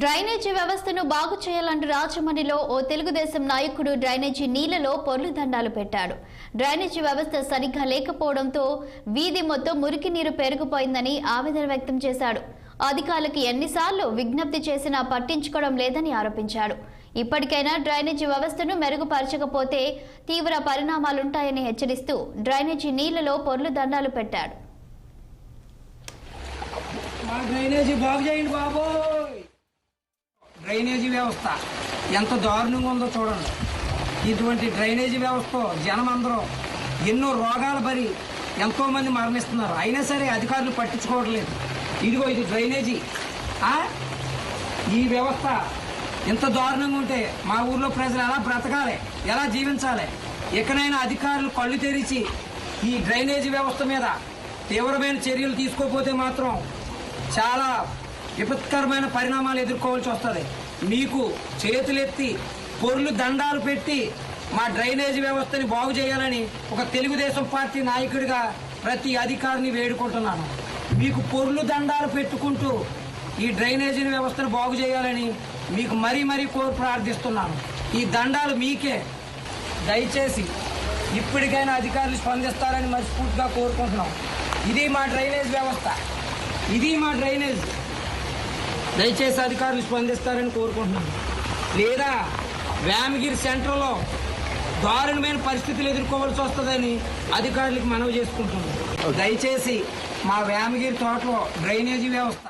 Drainage వ్యవస్థను బాగు చేయాలంటూ రాజమండ్రిలో ఓ తెలుగుదేశం నాయకుడు డ్రైనేజీ నీళ్లలో పొర్లు దండాలు పెట్టాడు. డ్రైనేజీ వ్యవస్థ సరిగ్గా లేకపోవడంతో వీధి మొత్తం మురికి నీరు పెరిగిపోయిందని ఆవేదన వ్యక్తం చేశాడు. అధికారులకు ఎన్నిసార్లు విజ్ఞప్తి చేసినా పట్టించుకోవడం లేదని ఆరోపించాడు. ఇప్పటికైనా డ్రైనేజీ వ్యవస్థను మెరుగుపరచకపోతే తీవ్ర పరిణామాలుంటాయని హెచ్చరిస్తూ డ్రైనేజీ నీళ్లలో పొర్లు దండాలు పెట్టాడు. డ్రైనేజీ వ్యవస్థ ఎంత దారుణంగా ఉందో చూడండి. ఇటువంటి డ్రైనేజీ వ్యవస్థ జనం అందరూ ఎన్నో రోగాలు పడి ఎంతోమంది మరణిస్తున్నారు. అయినా సరే అధికారులు పట్టించుకోవట్లేదు. ఇదిగో ఇది డ్రైనేజీ. ఈ వ్యవస్థ ఎంత దారుణంగా ఉంటే మా ఊర్లో ప్రజలు ఎలా బ్రతకాలి, ఎలా జీవించాలి? ఎక్కడైనా అధికారులు కళ్ళు తెరిచి ఈ డ్రైనేజీ వ్యవస్థ మీద తీవ్రమైన చర్యలు తీసుకోకపోతే మాత్రం చాలా విపత్కరమైన పరిణామాలు ఎదుర్కోవాల్సి వస్తుంది. మీకు చేతులెత్తి పొర్లు దండాలు పెట్టి మా డ్రైనేజీ వ్యవస్థని బాగు చేయాలని ఒక తెలుగుదేశం పార్టీ నాయకుడిగా ప్రతి అధికారిని వేడుకుంటున్నాను. మీకు పొర్లు దండాలు పెట్టుకుంటూ ఈ డ్రైనేజీ వ్యవస్థను బాగు చేయాలని మీకు మరీ కోరి ప్రార్థిస్తున్నాను. ఈ దండాలు మీకే. దయచేసి ఇప్పటికైనా అధికారులు స్పందిస్తారని మనస్ఫూర్తిగా కోరుకుంటున్నాం. ఇది మా డ్రైనేజ్ వ్యవస్థ, ఇది మా డ్రైనేజ్. దయచేసి అధికారులు స్పందిస్తారని కోరుకుంటున్నాను. లేదా వేమగిరి సెంటర్లో దారుణమైన పరిస్థితులు ఎదుర్కోవాల్సి వస్తుందని అధికారులకు మనవి చేసుకుంటున్నాను. దయచేసి మా వేమగిరి తోటలో డ్రైనేజీ వ్యవస్థ